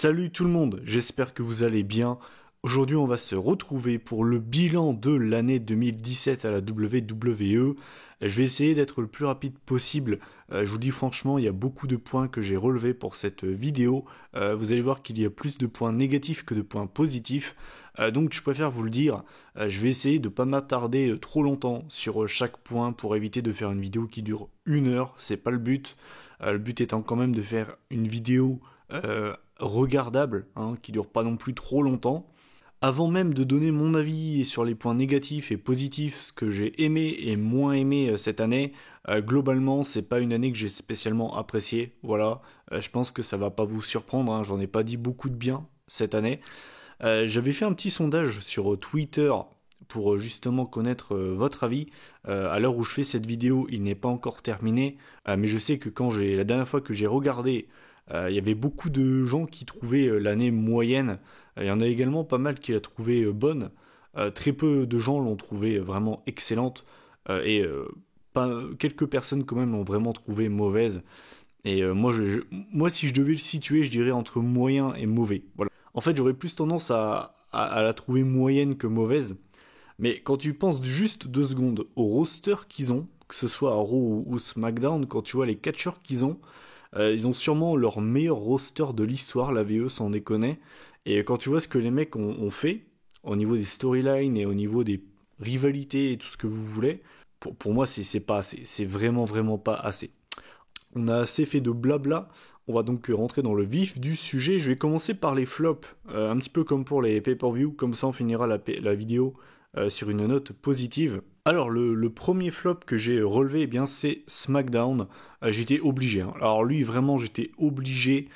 Salut tout le monde, j'espère que vous allez bien. Aujourd'hui, on va se retrouver pour le bilan de l'année 2017 à la WWE. Je vais essayer d'être le plus rapide possible. Je vous dis franchement, il y a beaucoup de points que j'ai relevés pour cette vidéo. Vous allez voir qu'il y a plus de points négatifs que de points positifs. Donc je préfère vous le dire, je vais essayer de ne pas m'attarder trop longtemps sur chaque point pour éviter de faire une vidéo qui dure 1 heure. C'est pas le but. Le but étant quand même de faire une vidéo regardable, qui dure pas non plus trop longtemps. Avant même de donner mon avis sur les points négatifs et positifs, ce que j'ai aimé et moins aimé cette année, globalement, c'est pas une année que j'ai spécialement appréciée. Voilà, je pense que ça va pas vous surprendre, j'en ai pas dit beaucoup de bien cette année. J'avais fait un petit sondage sur Twitter pour justement connaître votre avis. À l'heure où je fais cette vidéo, il n'est pas encore terminé, mais je sais que la dernière fois que j'ai regardé, il y avait beaucoup de gens qui trouvaient l'année moyenne. Il y en a également pas mal qui la trouvaient bonne. Très peu de gens l'ont trouvée vraiment excellente. Et quelques personnes quand même l'ont vraiment trouvée mauvaise. Et moi, si je devais le situer, je dirais entre moyen et mauvais. Voilà. En fait, j'aurais plus tendance à la trouver moyenne que mauvaise. Mais quand tu penses juste 2 secondes au roster qu'ils ont, que ce soit à Raw ou SmackDown, quand tu vois les catcheurs qu'ils ont, ils ont sûrement leur meilleur roster de l'histoire, la VE sans déconner. Et quand tu vois ce que les mecs ont fait, au niveau des storylines et au niveau des rivalités et tout ce que vous voulez, pour moi c'est pas assez, c'est vraiment vraiment pas assez. On a assez fait de blabla, on va donc rentrer dans le vif du sujet. Je vais commencer par les flops, un petit peu comme pour les pay-per-view, comme ça on finira la vidéo sur une note positive. Alors le premier flop que j'ai relevé, c'est SmackDown. J'étais obligé. Alors lui vraiment j'étais obligé.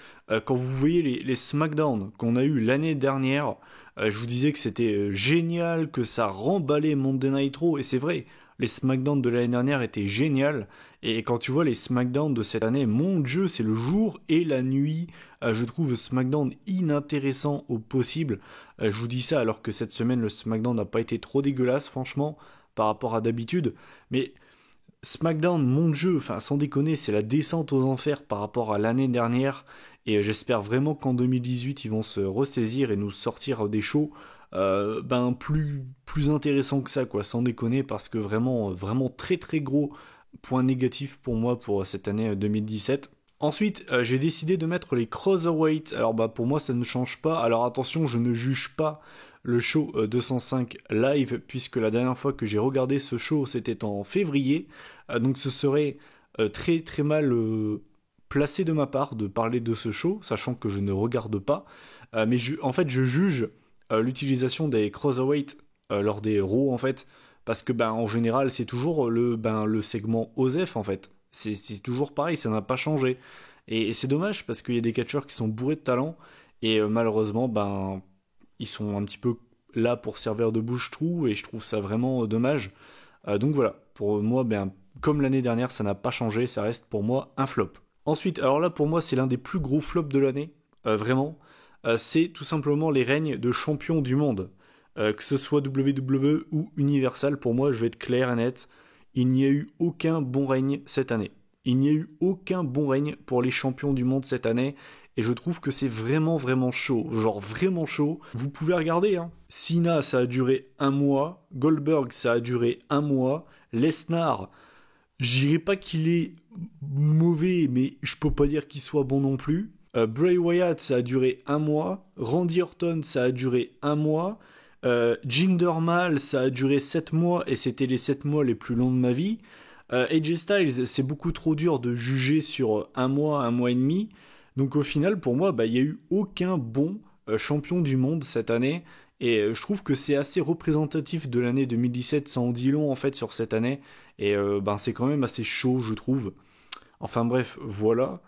Quand vous voyez les SmackDown qu'on a eu l'année dernière, je vous disais que c'était génial, que ça remballait Monday Night Raw, et c'est vrai. Les SmackDown de l'année dernière étaient géniales, et quand tu vois les SmackDown de cette année, mon Dieu, c'est le jour et la nuit. Je trouve SmackDown inintéressant au possible. Je vous dis ça alors que cette semaine, le SmackDown n'a pas été trop dégueulasse, franchement, par rapport à d'habitude. Mais SmackDown, mon Dieu, sans déconner, c'est la descente aux enfers par rapport à l'année dernière. Et j'espère vraiment qu'en 2018, ils vont se ressaisir et nous sortir des shows plus intéressants que ça, quoi, sans déconner, parce que vraiment, vraiment très très gros point négatif pour moi pour cette année 2017. Ensuite, j'ai décidé de mettre les Cruiserweight. Alors pour moi ça ne change pas. Alors attention, je ne juge pas le show 205 live, puisque la dernière fois que j'ai regardé ce show c'était en février. Donc ce serait très très mal placé de ma part de parler de ce show, sachant que je ne regarde pas. Mais en fait je juge l'utilisation des Cruiserweight lors des Raw en fait. Parce que en général c'est toujours le segment OSEF en fait. C'est toujours pareil, ça n'a pas changé. Et c'est dommage parce qu'il y a des catcheurs qui sont bourrés de talent et malheureusement ils sont un petit peu là pour servir de bouche-trou et je trouve ça vraiment dommage. Donc voilà, pour moi comme l'année dernière ça n'a pas changé, ça reste pour moi un flop. Ensuite, alors là pour moi c'est l'un des plus gros flops de l'année, vraiment. C'est tout simplement les règnes de champion du monde. Que ce soit WWE ou Universal, pour moi, je vais être clair et net, il n'y a eu aucun bon règne cette année. Il n'y a eu aucun bon règne pour les champions du monde cette année, et je trouve que c'est vraiment vraiment chaud, genre vraiment chaud. Vous pouvez regarder, Cena ça a duré 1 mois, Goldberg ça a duré 1 mois, Lesnar, je dirais pas qu'il est mauvais, mais je peux pas dire qu'il soit bon non plus. Bray Wyatt ça a duré 1 mois, Randy Orton ça a duré 1 mois, Jinder Mahal ça a duré 7 mois et c'était les 7 mois les plus longs de ma vie. AJ Styles c'est beaucoup trop dur de juger sur 1 mois, 1 mois et demi. Donc au final pour moi il n'y a eu aucun bon champion du monde cette année. Et je trouve que c'est assez représentatif de l'année 2017, ça en dit long en fait sur cette année. Et c'est quand même assez chaud je trouve. Enfin bref, voilà.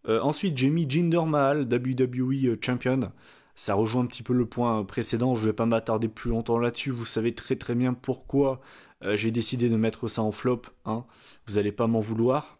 Ensuite j'ai mis Jinder Mahal, WWE Champion. Ça rejoint un petit peu le point précédent, je ne vais pas m'attarder plus longtemps là-dessus, vous savez très très bien pourquoi j'ai décidé de mettre ça en flop, vous n'allez pas m'en vouloir.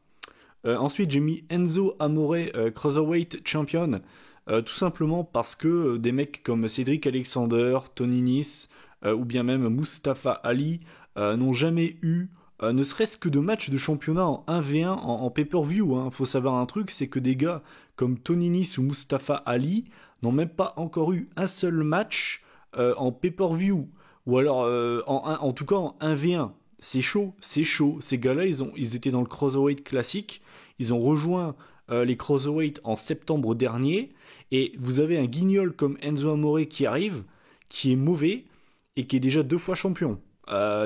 Ensuite j'ai mis Enzo Amore, Cruiserweight Champion, tout simplement parce que des mecs comme Cedric Alexander, Tony Nese ou bien même Mustafa Ali n'ont jamais eu ne serait-ce que de matchs de championnat en 1v1 en pay-per-view. Faut savoir un truc, c'est que des gars comme Tony Nese ou Mustafa Ali n'ont même pas encore eu un seul match en pay-per-view, ou alors en tout cas en 1v1. C'est chaud, c'est chaud. Ces gars-là, ils étaient dans le Cruiserweight classique, ils ont rejoint les Cruiserweight en septembre dernier, et vous avez un guignol comme Enzo Amore qui arrive, qui est mauvais, et qui est déjà 2 fois champion.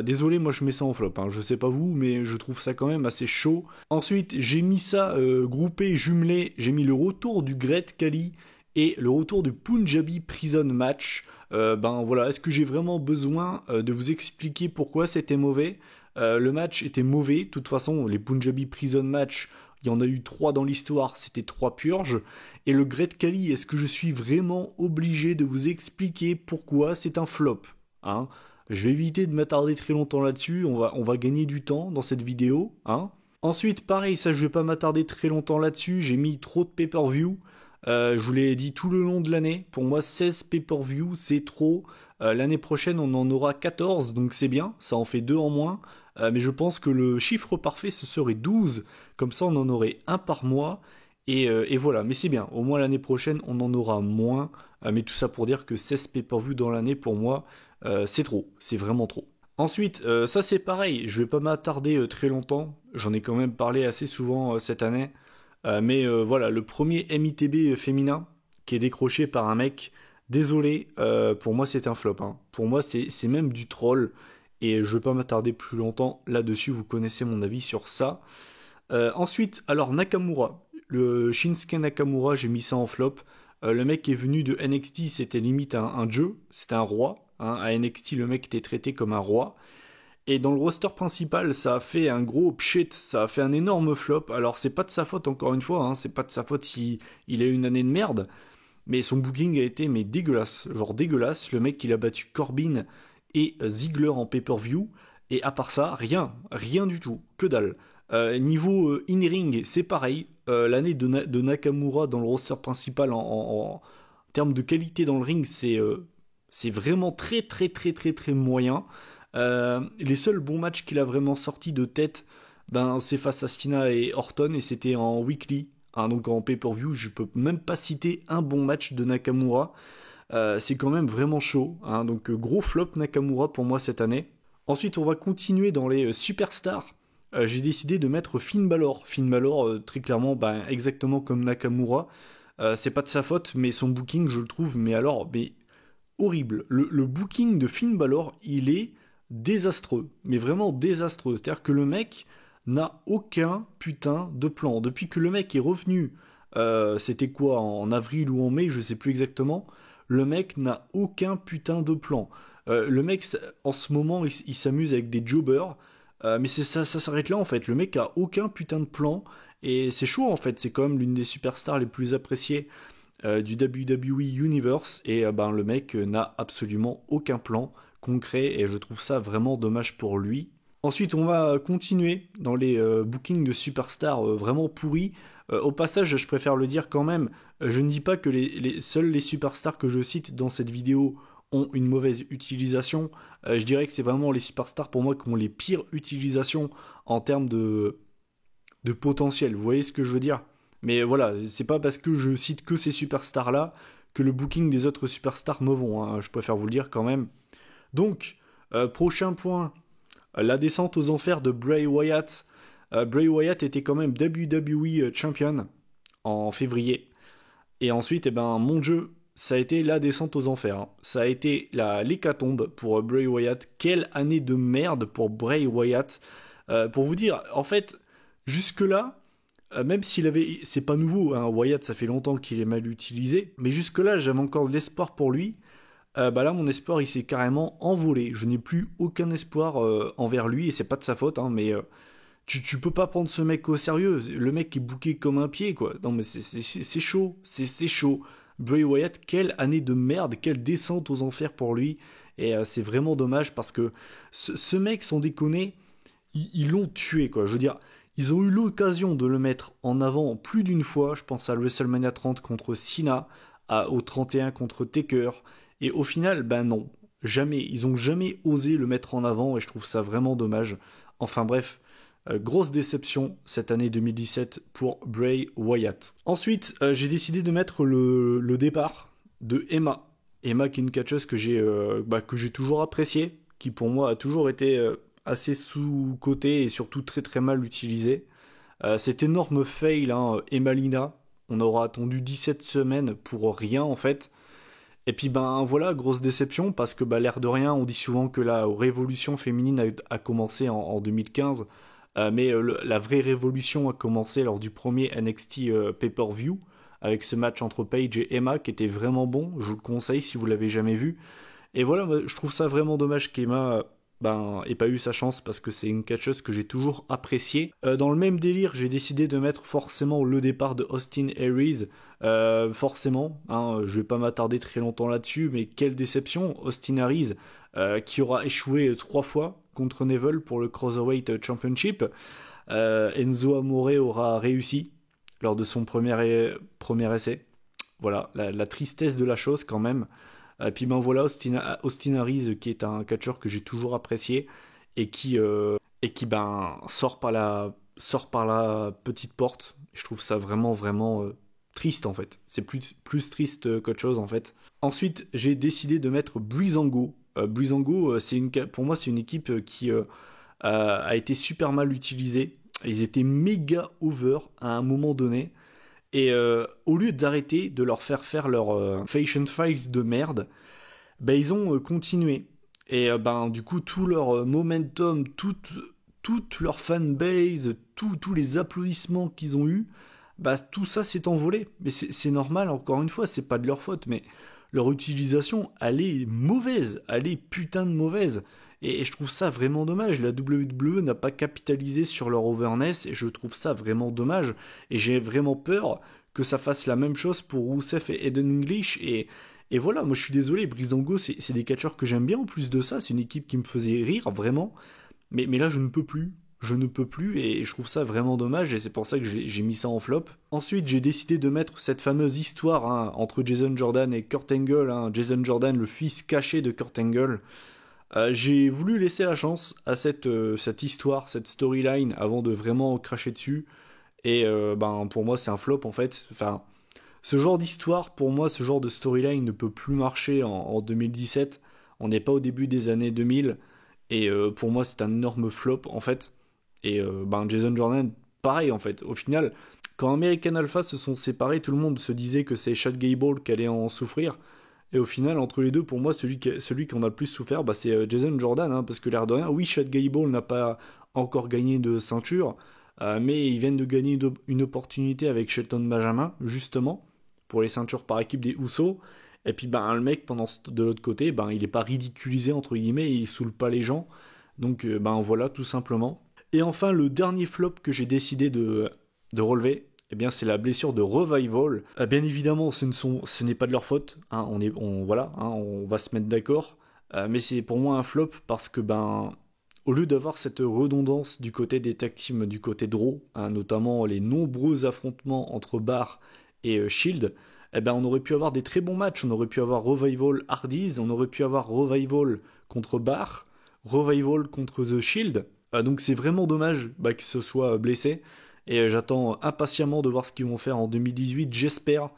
Désolé, moi je mets ça en flop, hein. Je sais pas vous, mais je trouve ça quand même assez chaud. Ensuite, j'ai mis ça groupé, jumelé, j'ai mis le retour du Great Khali et le retour du Punjabi Prison Match. Ben voilà, est-ce que j'ai vraiment besoin de vous expliquer pourquoi c'était mauvais? Le match était mauvais, de toute façon, les Punjabi Prison Match, il y en a eu 3 dans l'histoire, c'était 3 purges. Et le Great Khali, est-ce que je suis vraiment obligé de vous expliquer pourquoi c'est un flop, hein? Je vais éviter de m'attarder très longtemps là-dessus, on va gagner du temps dans cette vidéo, hein. Ensuite, pareil, ça je vais pas m'attarder très longtemps là-dessus, j'ai mis trop de pay-per-view. Je vous l'ai dit tout le long de l'année, pour moi 16 pay-per-view c'est trop. L'année prochaine on en aura 14, donc c'est bien, ça en fait 2 en moins. Mais je pense que le chiffre parfait ce serait 12, comme ça on en aurait un par mois. Et voilà, mais c'est bien, au moins l'année prochaine on en aura moins. Mais tout ça pour dire que 16 pay-per-view dans l'année pour moi c'est trop, c'est vraiment trop. Ensuite, ça c'est pareil, je vais pas m'attarder très longtemps, j'en ai quand même parlé assez souvent cette année. Mais voilà, le premier MITB féminin qui est décroché par un mec, désolé, pour moi c'est un flop, hein. Pour moi c'est même du troll, et je vais pas m'attarder plus longtemps là-dessus, vous connaissez mon avis sur ça. Ensuite, alors Nakamura, le Shinsuke Nakamura, j'ai mis ça en flop. Le mec est venu de NXT, c'était limite un jeu, c'était un roi, hein. À NXT, le mec était traité comme un roi. Et dans le roster principal, ça a fait un gros pshit, ça a fait un énorme flop. Alors c'est pas de sa faute encore une fois, hein, c'est pas de sa faute si il a eu une année de merde, mais son booking a été dégueulasse, genre dégueulasse. Le mec il a battu Corbin et Ziggler en pay-per-view, et à part ça, rien du tout, que dalle. Niveau in-ring, c'est pareil. L'année de Nakamura dans le roster principal en termes de qualité dans le ring, c'est vraiment très très très très très moyen. Les seuls bons matchs qu'il a vraiment sortis de tête, ben, c'est face à Cena et Orton, et c'était en weekly, hein, donc en pay-per-view. Je peux même pas citer un bon match de Nakamura. C'est quand même vraiment chaud, hein, donc gros flop Nakamura pour moi cette année. Ensuite, on va continuer dans les superstars. J'ai décidé de mettre Finn Balor. Finn Balor, très clairement, ben, exactement comme Nakamura. C'est pas de sa faute, mais son booking, je le trouve, mais horrible. Le booking de Finn Balor, il est désastreux, mais vraiment désastreux. C'est-à-dire que le mec n'a aucun putain de plan. Depuis que le mec est revenu, c'était quoi, en avril ou en mai, je sais plus exactement, le mec n'a aucun putain de plan. Le mec, en ce moment, il s'amuse avec des jobbers, mais ça s'arrête là en fait. Le mec a aucun putain de plan, et c'est chaud en fait. C'est quand même l'une des superstars les plus appréciées du WWE Universe, et ben, le mec n'a absolument aucun plan concret, et je trouve ça vraiment dommage pour lui. Ensuite, on va continuer dans les bookings de superstars vraiment pourris. Au passage, je préfère le dire quand même, je ne dis pas que seuls les superstars que je cite dans cette vidéo ont une mauvaise utilisation. Je dirais que c'est vraiment les superstars pour moi qui ont les pires utilisations en termes de potentiel. Vous voyez ce que je veux dire? Mais voilà, c'est pas parce que je cite que ces superstars là que le booking des autres superstars me vont, hein. Je préfère vous le dire quand même. Donc, prochain point, la descente aux enfers de Bray Wyatt. Bray Wyatt était quand même WWE Champion en février. Et ensuite, eh ben, mon jeu, ça a été la descente aux enfers, hein. Ça a été l'hécatombe pour Bray Wyatt. Quelle année de merde pour Bray Wyatt. Pour vous dire, en fait, jusque-là, même s'il avait... C'est pas nouveau, hein, Wyatt, ça fait longtemps qu'il est mal utilisé. Mais jusque-là, j'avais encore de l'espoir pour lui. Bah là, mon espoir, il s'est carrément envolé. Je n'ai plus aucun espoir envers lui, et c'est pas de sa faute, hein, mais tu peux pas prendre ce mec au sérieux. Le mec est bouqué comme un pied, quoi. Non, mais c'est chaud, c'est chaud. Bray Wyatt, quelle année de merde, quelle descente aux enfers pour lui. Et c'est vraiment dommage, parce que ce mec, sans déconner, ils l'ont tué, quoi. Je veux dire, ils ont eu l'occasion de le mettre en avant plus d'une fois. Je pense à WrestleMania 30 contre Cena, au 31 contre Taker. Et au final, ben non, jamais. Ils ont jamais osé le mettre en avant, et je trouve ça vraiment dommage. Enfin bref, Grosse déception cette année 2017 pour Bray Wyatt. Ensuite, j'ai décidé de mettre le départ de Emma. Emma qui est une catcheuse que j'ai toujours appréciée, qui pour moi a toujours été assez sous-cotée et surtout très très mal utilisée. Cet énorme fail, hein, Emmalina, on aura attendu 17 semaines pour rien en fait. Et puis ben voilà, grosse déception parce que l'air de rien, on dit souvent que la révolution féminine a commencé en 2015, mais la vraie révolution a commencé lors du premier NXT pay-per-view avec ce match entre Paige et Emma qui était vraiment bon. Je vous le conseille si vous l'avez jamais vu. Et voilà, moi, je trouve ça vraiment dommage qu'Emma ait pas eu sa chance parce que c'est une catcheuse que j'ai toujours appréciée. Dans le même délire, j'ai décidé de mettre forcément le départ de Austin Aries. Forcément, hein, je vais pas m'attarder très longtemps là-dessus, mais quelle déception, Austin Aries, qui aura échoué 3 fois contre Neville pour le Cruiserweight Championship. Enzo Amore aura réussi lors de son premier essai. Voilà, la tristesse de la chose quand même. Puis ben voilà, Austin Aries qui est un catcheur que j'ai toujours apprécié et qui sort par la petite porte. Je trouve ça vraiment vraiment triste en fait. C'est plus triste qu'autre chose en fait. Ensuite, j'ai décidé de mettre Breezango. Breezango, pour moi c'est une équipe qui a été super mal utilisée. Ils étaient méga over à un moment donné. Et au lieu d'arrêter de leur faire leur Fashion Files de merde, ils ont continué. Et du coup, tout leur momentum, toute leur fanbase, tous les applaudissements qu'ils ont eus, tout ça s'est envolé. Mais c'est normal, encore une fois, c'est pas de leur faute, mais leur utilisation, elle est mauvaise, elle est putain de mauvaise. Et je trouve ça vraiment dommage. La WWE n'a pas capitalisé sur leur overness et je trouve ça vraiment dommage. Et j'ai vraiment peur que ça fasse la même chose pour Rousseff et Eden English. Et voilà, moi je suis désolé, Breezango, c'est des catcheurs que j'aime bien en plus de ça. C'est une équipe qui me faisait rire, vraiment. Mais là, je ne peux plus. Je ne peux plus et je trouve ça vraiment dommage et c'est pour ça que j'ai mis ça en flop. Ensuite, j'ai décidé de mettre cette fameuse histoire entre Jason Jordan et Kurt Angle. Jason Jordan, le fils caché de Kurt Angle. J'ai voulu laisser la chance à cette histoire, cette storyline, avant de vraiment cracher dessus. Et pour moi, c'est un flop en fait. Enfin, ce genre d'histoire, pour moi, ce genre de storyline ne peut plus marcher en 2017. On n'est pas au début des années 2000. Et pour moi, c'est un énorme flop en fait. Et Jason Jordan, pareil en fait. Au final, quand American Alpha se sont séparés, tout le monde se disait que c'est Chad Gable qui allait en souffrir. Et au final, entre les deux, pour moi, celui qui en a le plus souffert, c'est Jason Jordan, parce que l'air de rien, oui, Chad Gable n'a pas encore gagné de ceinture, mais ils viennent de gagner une opportunité avec Shelton Benjamin, justement, pour les ceintures par équipe des Usos. Et puis, le mec, de l'autre côté, il n'est pas ridiculisé, entre guillemets, il saoule pas les gens. Donc, voilà, tout simplement. Et enfin, le dernier flop que j'ai décidé de relever, c'est la blessure de Revival. Bien évidemment, ce n'est pas de leur faute. On va se mettre d'accord. Mais c'est pour moi un flop parce que au lieu d'avoir cette redondance du côté des tag teams, du côté de Raw, notamment les nombreux affrontements entre Bar et Shield, on aurait pu avoir des très bons matchs. On aurait pu avoir Revival Hardys, on aurait pu avoir Revival contre Bar, Revival contre The Shield. Donc c'est vraiment dommage qu'ils se soient blessés. Et j'attends impatiemment de voir ce qu'ils vont faire en 2018. J'espère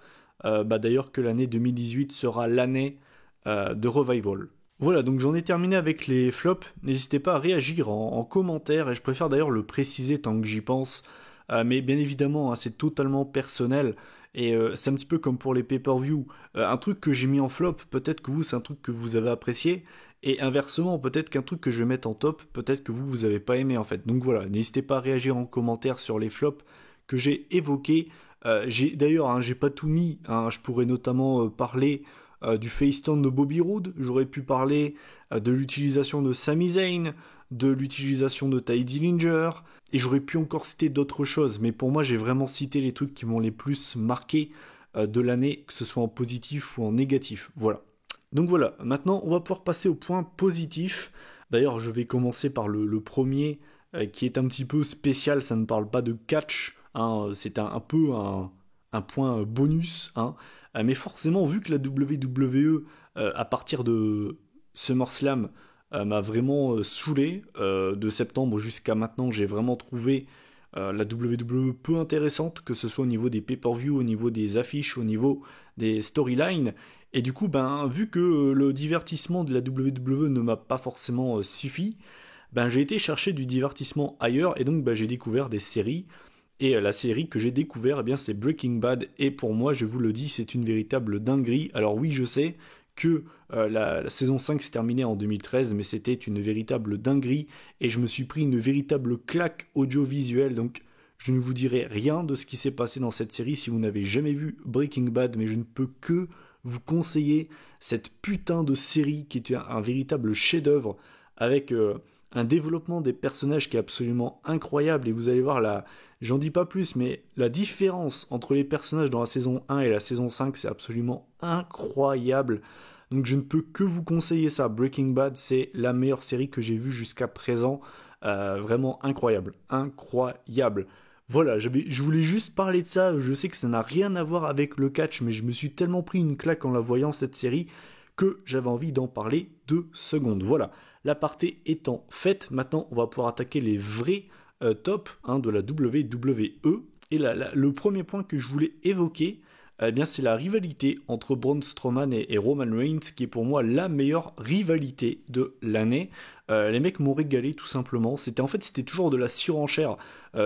d'ailleurs que l'année 2018 sera l'année de Revival. Voilà, donc j'en ai terminé avec les flops. N'hésitez pas à réagir en commentaire, et je préfère d'ailleurs le préciser tant que j'y pense. Mais bien évidemment, c'est totalement personnel. Et c'est un petit peu comme pour les pay-per-view. Un truc que j'ai mis en flop, peut-être que vous, c'est un truc que vous avez apprécié. Et inversement, peut-être qu'un truc que je vais mettre en top, peut-être que vous avez pas aimé en fait. Donc voilà, n'hésitez pas à réagir en commentaire sur les flops que j'ai évoqués. D'ailleurs, j'ai pas tout mis. Je pourrais notamment parler du face-turn de Bobby Roode. J'aurais pu parler de l'utilisation de Sami Zayn, de l'utilisation de Tye Dillinger. Et j'aurais pu encore citer d'autres choses. Mais pour moi, j'ai vraiment cité les trucs qui m'ont les plus marqué de l'année, que ce soit en positif ou en négatif. Voilà. Donc voilà, maintenant on va pouvoir passer au point positif. D'ailleurs, je vais commencer par le premier qui est un petit peu spécial, ça ne parle pas de catch, c'est un peu un point bonus. Mais forcément, vu que la WWE, à partir de SummerSlam, m'a vraiment saoulé. De septembre jusqu'à maintenant, j'ai vraiment trouvé la WWE peu intéressante, que ce soit au niveau des pay-per-view, au niveau des affiches, au niveau des storylines. Et du coup, vu que le divertissement de la WWE ne m'a pas forcément suffi, j'ai été chercher du divertissement ailleurs et donc j'ai découvert des séries. Et la série que j'ai découvert, c'est Breaking Bad. Et pour moi, je vous le dis, c'est une véritable dinguerie. Alors oui, je sais que la saison 5 s'est terminée en 2013, mais c'était une véritable dinguerie. Et je me suis pris une véritable claque audiovisuelle. Donc je ne vous dirai rien de ce qui s'est passé dans cette série si vous n'avez jamais vu Breaking Bad. Mais je ne peux que vous conseiller cette putain de série qui est un véritable chef-d'œuvre avec un développement des personnages qui est absolument incroyable. Et vous allez voir j'en dis pas plus, mais la différence entre les personnages dans la saison 1 et la saison 5, c'est absolument incroyable. Donc je ne peux que vous conseiller ça. Breaking Bad, c'est la meilleure série que j'ai vue jusqu'à présent. Vraiment incroyable. Incroyable. Voilà, je voulais juste parler de ça. Je sais que ça n'a rien à voir avec le catch, mais je me suis tellement pris une claque en la voyant, cette série, que j'avais envie d'en parler 2 secondes. Voilà, l'aparté étant faite, maintenant on va pouvoir attaquer les vrais tops de la WWE. Et le premier point que je voulais évoquer, c'est la rivalité entre Braun Strowman et Roman Reigns, qui est pour moi la meilleure rivalité de l'année. Les mecs m'ont régalé tout simplement. C'était toujours de la surenchère.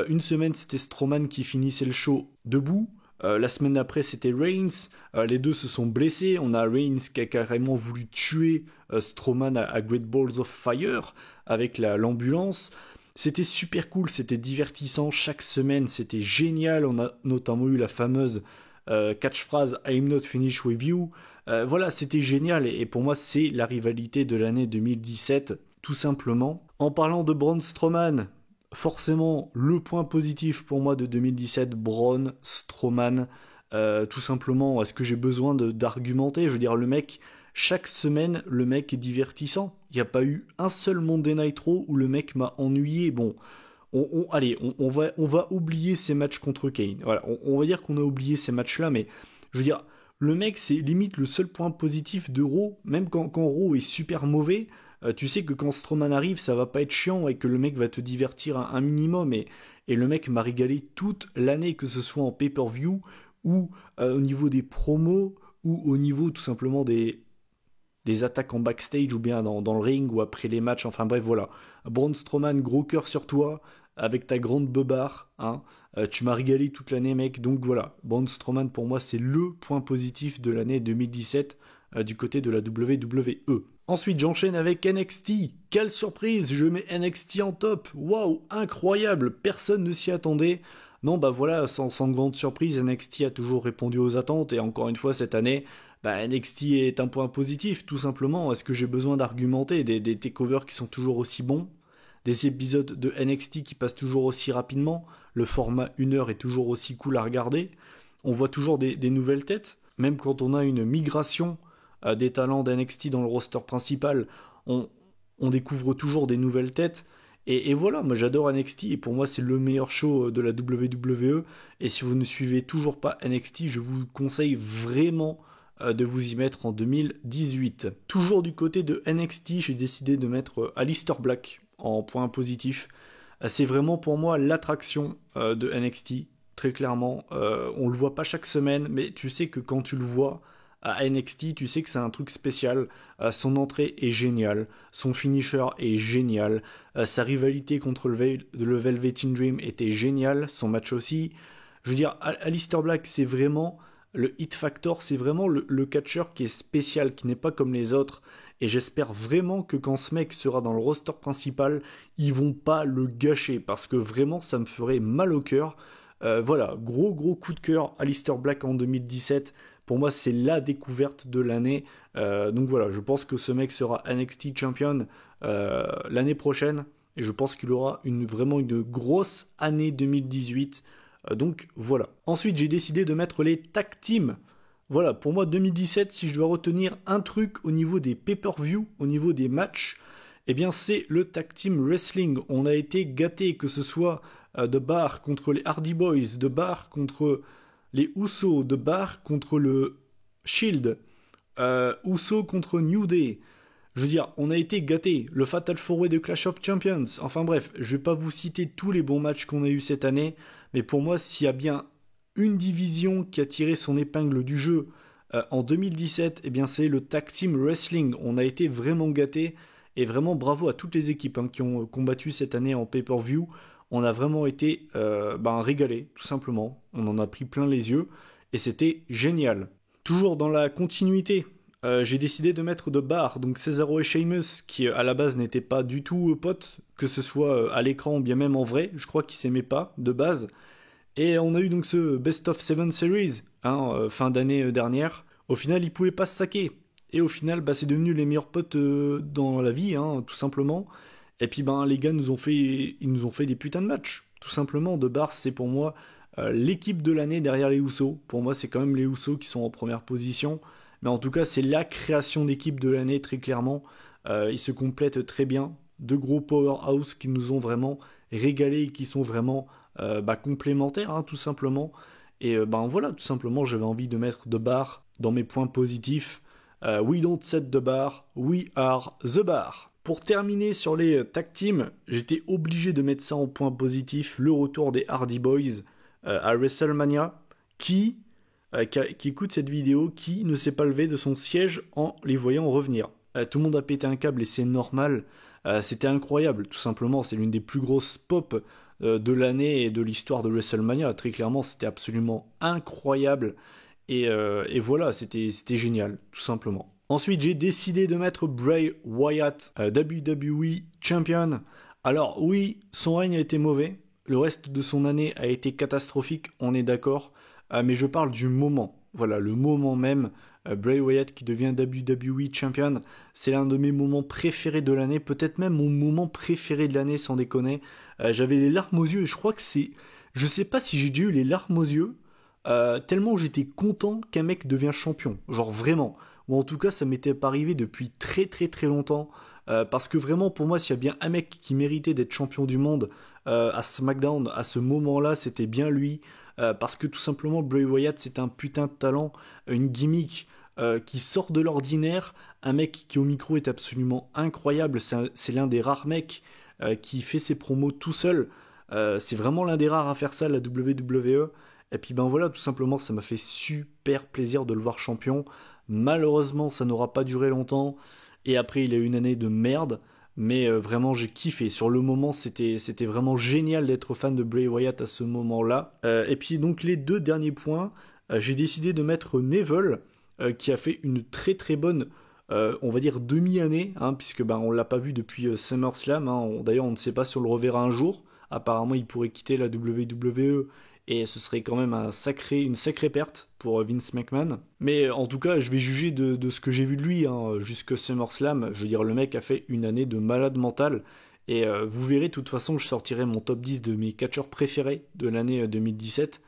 Une semaine c'était Strowman qui finissait le show debout. La semaine d'après c'était Reigns. Les deux se sont blessés. On a Reigns qui a carrément voulu tuer Strowman à Great Balls of Fire avec l'ambulance. C'était super cool, c'était divertissant chaque semaine, c'était génial. On a notamment eu la fameuse catchphrase I'm not finished with you. Voilà, c'était génial et pour moi c'est la rivalité de l'année 2017, tout simplement. En parlant de Braun Strowman, forcément le point positif pour moi de 2017, Braun Strowman. Tout simplement, est-ce que j'ai besoin d'argumenter? Je veux dire, le mec, chaque semaine, le mec est divertissant. Il n'y a pas eu un seul Monday Night Raw où le mec m'a ennuyé. Bon, allez, on va oublier ces matchs contre Kane. Voilà, on va dire qu'on a oublié ces matchs-là, mais je veux dire, le mec, c'est limite le seul point positif de Raw, même quand Raw est super mauvais. Tu sais que quand Strowman arrive, ça va pas être chiant et que le mec va te divertir un minimum. Et le mec m'a régalé toute l'année, que ce soit en pay-per-view ou au niveau des promos ou au niveau tout simplement des attaques en backstage ou bien dans le ring ou après les matchs. Enfin bref, voilà. Braun Strowman, gros cœur sur toi avec ta grande beubare. Hein. Tu m'as régalé toute l'année, mec. Donc voilà, Braun Strowman pour moi c'est le point positif de l'année 2017 du côté de la WWE. Ensuite, j'enchaîne avec NXT. Quelle surprise, je mets NXT en top. Waouh, incroyable, personne ne s'y attendait. Non, voilà, sans grande surprise, NXT a toujours répondu aux attentes. Et encore une fois, cette année, NXT est un point positif, tout simplement. Est-ce que j'ai besoin d'argumenter des takeovers qui sont toujours aussi bons? Des épisodes de NXT qui passent toujours aussi rapidement? Le format 1 heure est toujours aussi cool à regarder? On voit toujours des nouvelles têtes? Même quand on a une migration des talents d'NXT dans le roster principal, on découvre toujours des nouvelles têtes. Et voilà, moi j'adore NXT et pour moi c'est le meilleur show de la WWE. Et si vous ne suivez toujours pas NXT, je vous conseille vraiment de vous y mettre en 2018. Toujours du côté de NXT, j'ai décidé de mettre Aleister Black en point positif. C'est vraiment pour moi l'attraction de NXT, très clairement. On le voit pas chaque semaine, mais tu sais que quand tu le vois à NXT, tu sais que c'est un truc spécial. Son entrée est géniale, son finisher est génial, sa rivalité contre le Velveteen Dream était géniale, son match aussi. Je veux dire, Aleister Black, c'est vraiment le hit factor, c'est vraiment le catcheur qui est spécial, qui n'est pas comme les autres. Et j'espère vraiment que quand ce mec sera dans le roster principal, ils vont pas le gâcher, parce que vraiment, ça me ferait mal au cœur. Voilà, gros coup de cœur, Aleister Black en 2017. Pour moi, c'est la découverte de l'année. Donc voilà, je pense que ce mec sera NXT Champion l'année prochaine. Et je pense qu'il aura vraiment une grosse année 2018. Donc voilà. Ensuite, j'ai décidé de mettre les tag teams. Voilà, pour moi, 2017, si je dois retenir un truc au niveau des pay-per-view, au niveau des matchs, c'est le tag team wrestling. On a été gâtés, que ce soit de Bar contre les Hardy Boys, de Bar contre les Usos, de Bar contre le Shield, Usos contre New Day, Je veux dire, on a été gâtés. Le Fatal 4-Way de Clash of Champions. Enfin bref, je vais pas vous citer tous les bons matchs qu'on a eu cette année, mais pour moi, s'il y a bien une division qui a tiré son épingle du jeu en 2017, eh bien c'est le Tag Team Wrestling. On a été vraiment gâtés et vraiment bravo à toutes les équipes qui ont combattu cette année en pay-per-view. On a vraiment été régalés, tout simplement. On en a pris plein les yeux et c'était génial. Toujours dans la continuité, j'ai décidé de mettre de barres, donc Cesaro et Sheamus, qui à la base n'étaient pas du tout potes, que ce soit à l'écran ou bien même en vrai, je crois qu'ils s'aimaient pas de base. Et on a eu donc ce Best of Seven Series, fin d'année dernière. Au final, ils pouvaient pas se saquer. Et au final, c'est devenu les meilleurs potes dans la vie, tout simplement. Et puis les gars ils nous ont fait des putains de matchs. Tout simplement, De Bar, c'est pour moi l'équipe de l'année derrière les Usos. Pour moi, c'est quand même les Usos qui sont en première position. Mais en tout cas, c'est la création d'équipe de l'année, très clairement. Ils se complètent très bien. Deux gros powerhouse qui nous ont vraiment régalé et qui sont vraiment complémentaires, tout simplement. Et voilà, tout simplement, j'avais envie de mettre De Bar dans mes points positifs. We don't set the bar, we are the bar. Pour terminer sur les tag teams, j'étais obligé de mettre ça en point positif, le retour des Hardy Boys à WrestleMania, qui écoute cette vidéo, qui ne s'est pas levé de son siège en les voyant revenir. Tout le monde a pété un câble et c'est normal. C'était incroyable, tout simplement. C'est l'une des plus grosses pop de l'année et de l'histoire de WrestleMania. Très clairement, c'était absolument incroyable. Et voilà, c'était génial, tout simplement. Ensuite, j'ai décidé de mettre Bray Wyatt, WWE Champion. Alors oui, son règne a été mauvais. Le reste de son année a été catastrophique, on est d'accord. Mais je parle du moment. Voilà, le moment même. Bray Wyatt qui devient WWE Champion. C'est l'un de mes moments préférés de l'année. Peut-être même mon moment préféré de l'année, sans déconner. J'avais les larmes aux yeux et je crois que c'est... Je sais pas si j'ai déjà eu les larmes aux yeux. Tellement j'étais content qu'un mec devienne champion, genre vraiment, ou en tout cas ça m'était pas arrivé depuis très très très longtemps, parce que vraiment pour moi s'il y a bien un mec qui méritait d'être champion du monde à SmackDown à ce moment-là, c'était bien lui, parce que tout simplement Bray Wyatt c'est un putain de talent, une gimmick qui sort de l'ordinaire, un mec qui au micro est absolument incroyable, c'est l'un des rares mecs qui fait ses promos tout seul, c'est vraiment l'un des rares à faire ça, la WWE. Et puis voilà, tout simplement, ça m'a fait super plaisir de le voir champion. Malheureusement, ça n'aura pas duré longtemps. Et après, il a eu une année de merde. Mais vraiment, j'ai kiffé. Sur le moment, c'était vraiment génial d'être fan de Bray Wyatt à ce moment-là. Et puis donc, les deux derniers points, j'ai décidé de mettre Neville, qui a fait une très très bonne, on va dire, demi-année, puisque on l'a pas vu depuis SummerSlam. D'ailleurs, on ne sait pas si on le reverra un jour. Apparemment, il pourrait quitter la WWE. Et ce serait quand même une sacrée perte pour Vince McMahon. Mais en tout cas, je vais juger de ce que j'ai vu de lui jusque SummerSlam. Je veux dire, le mec a fait une année de malade mental. Et vous verrez, de toute façon, je sortirai mon top 10 de mes catcheurs préférés de l'année 2017.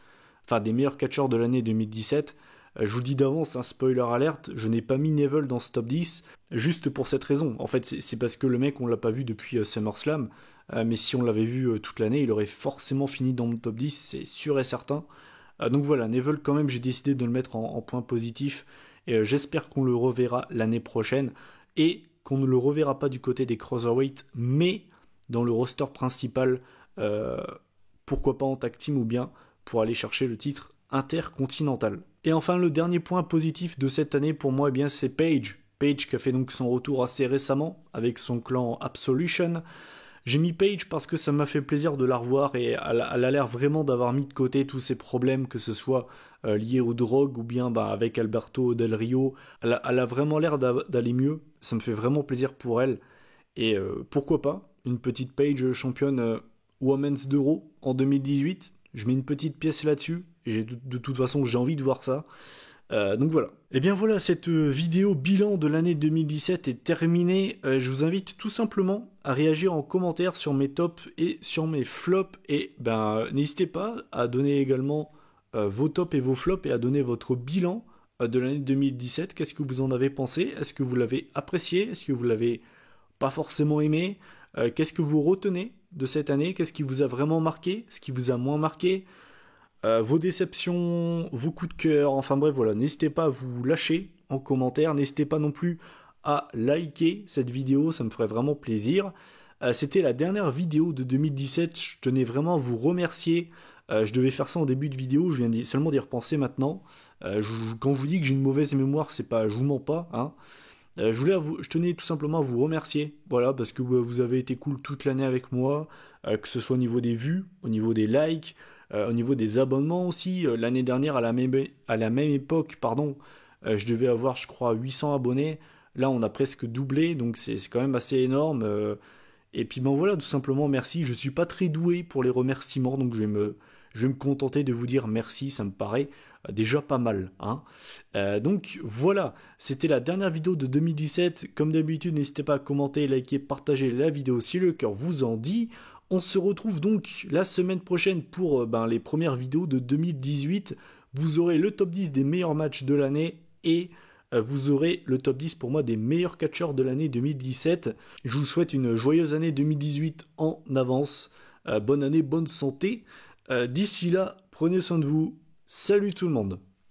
Enfin, des meilleurs catcheurs de l'année 2017. Je vous le dis d'avance, spoiler alerte, je n'ai pas mis Neville dans ce top 10, juste pour cette raison. En fait, c'est parce que le mec, on l'a pas vu depuis SummerSlam. Mais si on l'avait vu toute l'année, il aurait forcément fini dans mon top 10, c'est sûr et certain. Donc voilà, Neville quand même, j'ai décidé de le mettre en point positif. Et j'espère qu'on le reverra l'année prochaine. Et qu'on ne le reverra pas du côté des Cruiserweight, mais dans le roster principal. Pourquoi pas en tag team ou bien pour aller chercher le titre intercontinental. Et enfin, le dernier point positif de cette année pour moi, c'est Paige. Paige qui a fait donc son retour assez récemment avec son clan Absolution. J'ai mis Paige parce que ça m'a fait plaisir de la revoir et elle a l'air vraiment d'avoir mis de côté tous ses problèmes, que ce soit liés aux drogues ou bien avec Alberto Del Rio. Elle a vraiment l'air d'aller mieux. Ça me fait vraiment plaisir pour elle. Et pourquoi pas une petite Paige championne Women's d'Euro en 2018. Je mets une petite pièce là-dessus. Et de toute façon, j'ai envie de voir ça. Donc voilà. Et bien voilà, cette vidéo bilan de l'année 2017 est terminée. Je vous invite tout simplement à réagir en commentaire sur mes tops et sur mes flops. Et n'hésitez pas à donner également vos tops et vos flops et à donner votre bilan de l'année 2017. Qu'est-ce que vous en avez pensé? Est-ce que vous l'avez apprécié? Est-ce que vous l'avez pas forcément aimé? Qu'est-ce que vous retenez de cette année? Qu'est-ce qui vous a vraiment marqué? Ce qui vous a moins marqué? Vos déceptions, vos coups de cœur, enfin bref voilà, n'hésitez pas à vous lâcher en commentaire, n'hésitez pas non plus à liker cette vidéo, ça me ferait vraiment plaisir. C'était la dernière vidéo de 2017, je tenais vraiment à vous remercier. Je devais faire ça en début de vidéo, je viens seulement d'y repenser maintenant. Quand je vous dis que j'ai une mauvaise mémoire, c'est pas, je vous mens pas, hein. Je tenais tout simplement à vous remercier, voilà, parce que vous avez été cool toute l'année avec moi, que ce soit au niveau des vues, au niveau des likes, au niveau des abonnements aussi. L'année dernière, à la même époque, pardon, je devais avoir, je crois, 800 abonnés. Là, on a presque doublé, donc c'est quand même assez énorme. Et puis ben voilà, tout simplement merci. Je suis pas très doué pour les remerciements, donc je vais me contenter de vous dire merci, ça me paraît déjà pas mal, hein. Donc voilà, c'était la dernière vidéo de 2017. Comme d'habitude, n'hésitez pas à commenter, liker, partager la vidéo si le cœur vous en dit. On se retrouve donc la semaine prochaine pour les premières vidéos de 2018. Vous aurez le top 10 des meilleurs matchs de l'année et vous aurez le top 10 pour moi des meilleurs catcheurs de l'année 2017. Je vous souhaite une joyeuse année 2018 en avance. Bonne année, bonne santé. D'ici là, prenez soin de vous. Salut tout le monde.